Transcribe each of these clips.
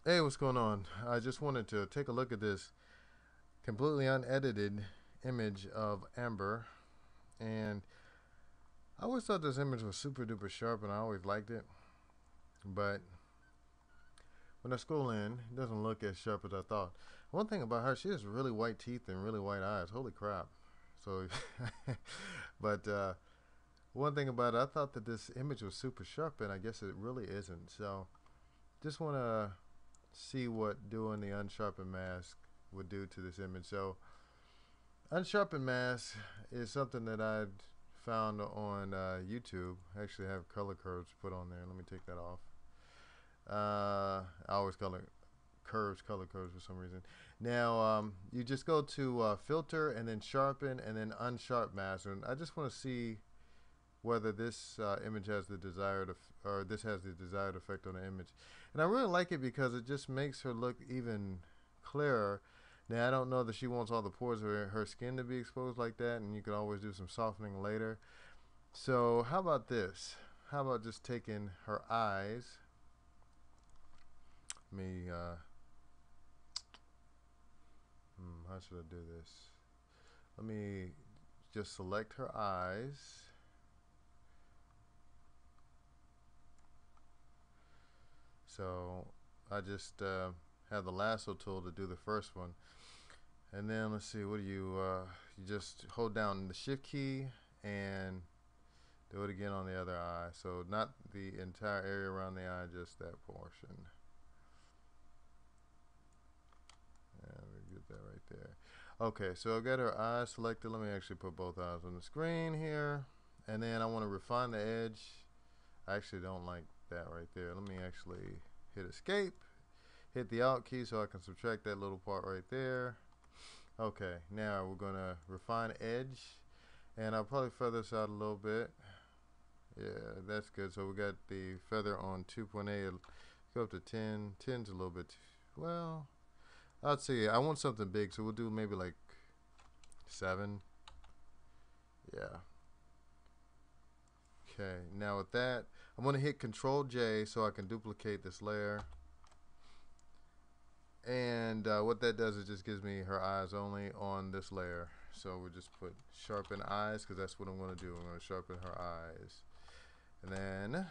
Hey, what's going on? I just wanted to take a look at this completely unedited image of Amber, and I always thought this image was super duper sharp, and I always liked it. But when I scroll in, it doesn't look as sharp as I thought. One thing about her, she has really white teeth and really white eyes. Holy crap! So, but one thing about it, I thought that this image was super sharp, and I guess it really isn't. So, just want to see what doing the unsharpened mask would do to this image. So unsharpened mask is something that I'd found on YouTube. I actually have color curves put on there. Let me take that off. I always color curves for some reason. Now you just go to filter and then sharpen and then unsharp mask, and I just want to see whether this image has the desired or this has the desired effect on the image. And I really like it because it just makes her look even clearer. Now I don't know that she wants all the pores of her skin to be exposed like that, and you can always do some softening later. So how about this? How about just taking her eyes? Let me how should I do this? Let me just select her eyes. So I just have the lasso tool to do the first one, and then let's see. What do you just hold down the shift key and do it again on the other eye. So not the entire area around the eye, just that portion. And we get that right there. Okay, so I've got her eyes selected. Let me actually put both eyes on the screen here, and then I want to refine the edge. I actually don't like that right there. Let me actually hit escape, hit the alt key so I can subtract that little part right there. Okay, now we're gonna refine edge, and I'll probably feather this out a little bit. Yeah, that's good. So we got the feather on 2.8. Go up to 10. 10's a little bit well, I'd say I want something big, so we'll do maybe like 7. Yeah. Okay, now with that, I'm going to hit Control J so I can duplicate this layer. And what that does is just gives me her eyes only on this layer. So we'll just put sharpen eyes because that's what I'm going to do. I'm going to sharpen her eyes. And then let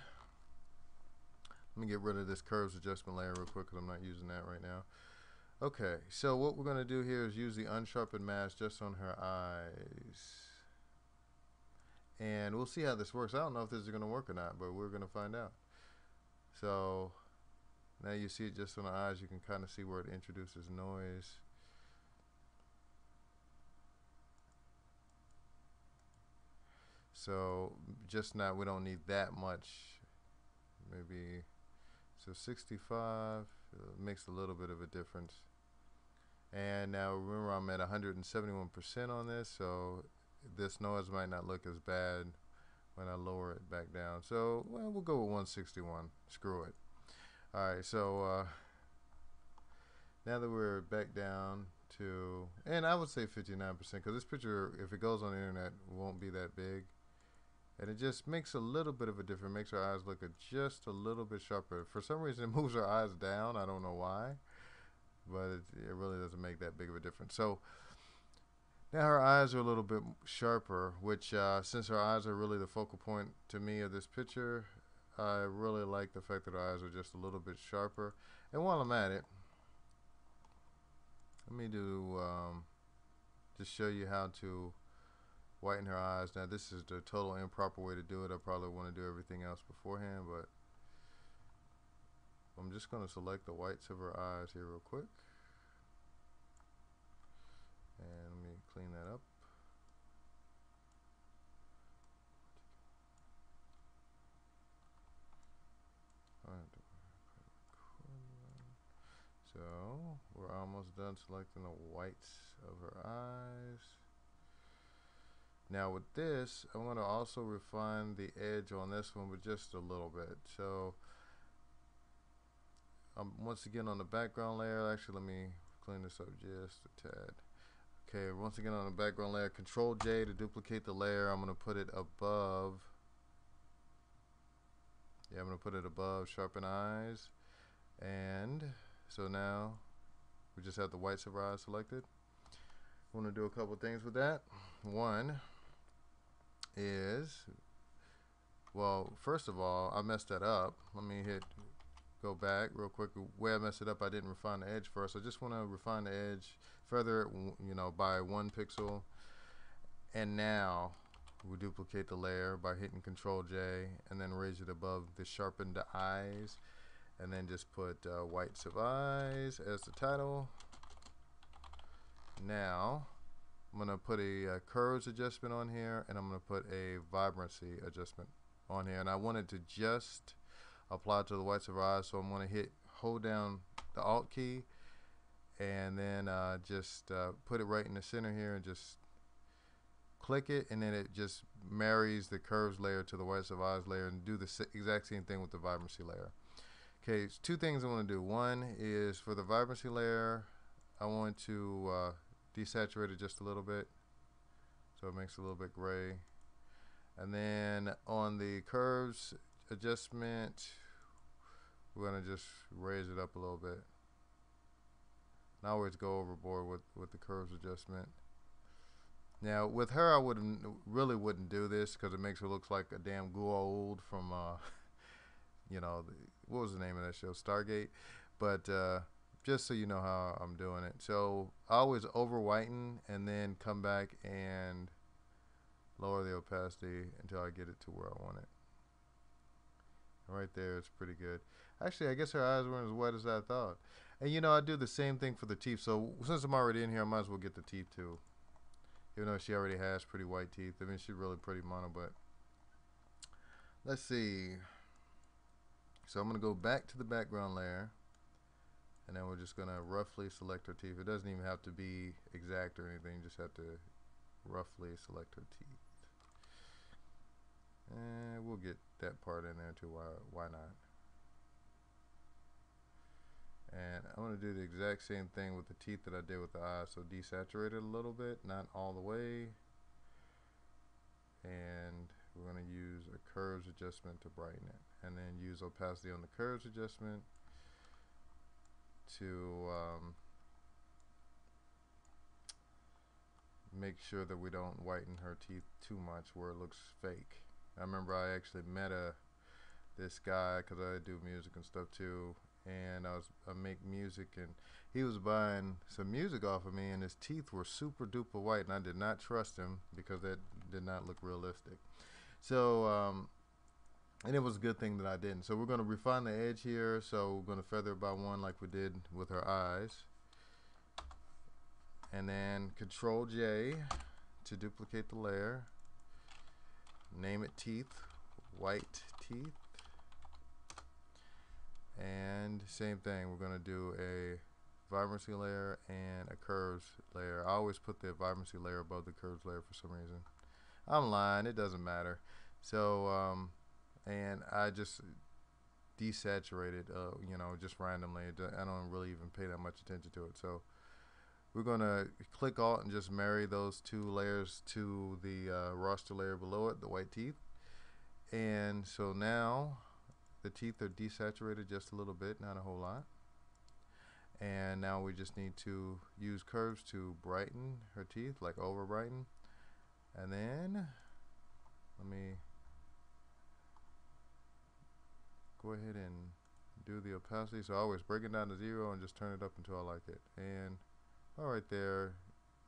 me get rid of this curves adjustment layer real quick because I'm not using that right now. Okay, so what we're going to do here is use the unsharpened mask just on her eyes. And we'll see how this works. I don't know if this is going to work or not, but we're going to find out. So now you see it just on the eyes. You can kind of see where it introduces noise. So just now we don't need that much. Maybe so 65 makes a little bit of a difference. And now remember I'm at 171% on this, so this noise might not look as bad when I lower it back down. So well, we'll go with 161. Screw it. Alright, so now that we're back down to, and I would say 59%, because this picture, if it goes on the internet, won't be that big. And it just makes a little bit of a difference. Makes her eyes look just a little bit sharper. For some reason, it moves her eyes down. I don't know why, but it really doesn't make that big of a difference. So now her eyes are a little bit sharper, which since her eyes are really the focal point to me of this picture, I really like the fact that her eyes are just a little bit sharper. And while I'm at it, let me do just show you how to whiten her eyes. Now this is the total improper way to do it. I probably want to do everything else beforehand, but I'm just going to select the whites of her eyes here real quick. And let me clean that up. So we're almost done selecting the whites of her eyes. Now with this, I'm going to also refine the edge on this one with just a little bit. So once again on the background layer, actually let me clean this up just a tad. Okay, once again on the background layer, Control J to duplicate the layer. I'm going to put it above. Yeah, I'm going to put it above sharpen eyes and So now we just have the whites of our eyes selected. I want to do a couple things with that. One is, well, first of all, I messed that up. Let me go back real quick. Where I messed it up, I didn't refine the edge first. I just want to refine the edge, feather it, by 1 pixel. And now we duplicate the layer by hitting Control J and then raise it above the sharpened eyes, and then just put whites of eyes as the title. Now I'm going to put a curves adjustment on here, and I'm going to put a vibrancy adjustment on here, and I want it to just apply to the whites of our eyes. So I'm going to hold down the Alt key, and then just put it right in the center here, and just click it, and then it just marries the curves layer to the whites of eyes layer, and do the exact same thing with the vibrancy layer. Okay, so 2 things I want to do. One is for the vibrancy layer, I want to desaturate it just a little bit, so it makes it a little bit gray. And then on the curves adjustment, we're going to just raise it up a little bit. And I always go overboard with the curves adjustment. Now with her, I really wouldn't do this because it makes her look like a damn Goa'uld from what was the name of that show, Stargate. But just so you know how I'm doing it, so I always over whiten and then come back and lower the opacity until I get it to where I want it. Right there, it's pretty good. Actually, I guess her eyes weren't as wet as I thought. And I do the same thing for the teeth. So since I'm already in here, I might as well get the teeth too. Even though she already has pretty white teeth. I mean, she's really pretty mono, but let's see. So I'm going to go back to the background layer, and then we're just going to roughly select her teeth. It doesn't even have to be exact or anything. You just have to roughly select her teeth. And we'll get that part in there too. Why not? And I'm going to do the exact same thing with the teeth that I did with the eyes. So desaturate it a little bit, not all the way. And we're going to use a curves adjustment to brighten it. And then use opacity on the curves adjustment to make sure that we don't whiten her teeth too much where it looks fake. I remember I actually met this guy because I do music and stuff too, and I make music, and he was buying some music off of me, and his teeth were super duper white, and I did not trust him because that did not look realistic. So and it was a good thing that I didn't. So we're going to refine the edge here. So we're going to feather it by 1 like we did with her eyes, and then Control J to duplicate the layer. Name it teeth, white teeth, and same thing, we're going to do a vibrancy layer and a curves layer. I always put the vibrancy layer above the curves layer for some reason. I'm lying, it doesn't matter. So and I just desaturated just randomly. I don't really even pay that much attention to it. So we're going to click Alt and just marry those 2 layers to the raster layer below it, the white teeth. And so now the teeth are desaturated just a little bit, not a whole lot. And now we just need to use curves to brighten her teeth, like over brighten. And then let me go ahead and do the opacity. So I always break it down to 0 and just turn it up until I like it. And all right there,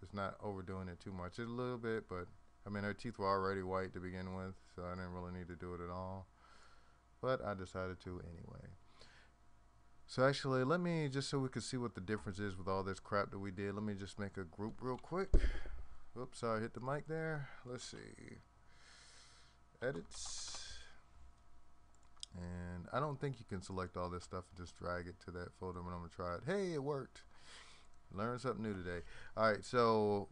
it's not overdoing it too much. It's a little bit, but I mean her teeth were already white to begin with, so I didn't really need to do it at all. But I decided to anyway. So actually, let me, just so we can see what the difference is with all this crap that we did, let me just make a group real quick. Oops, sorry, hit the mic there. Let's see. Edits. And I don't think you can select all this stuff and just drag it to that folder, but I'm going to try it. Hey, it worked. Learn something new today. All right, so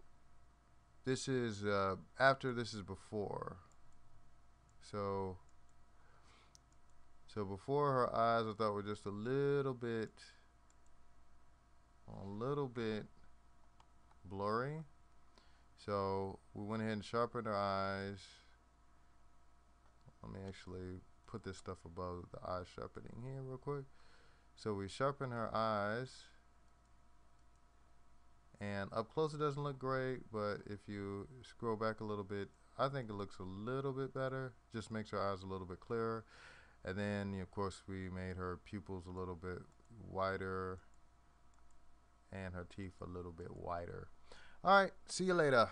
this is after, this is before. So before, her eyes I thought were just a little bit blurry. So we went ahead and sharpened her eyes. Let me actually put this stuff above the eye sharpening here real quick. So we sharpen her eyes, and up close it doesn't look great, but if you scroll back a little bit, I think it looks a little bit better. Just makes her eyes a little bit clearer. And then of course we made her pupils a little bit wider and her teeth a little bit wider. All right, see you later.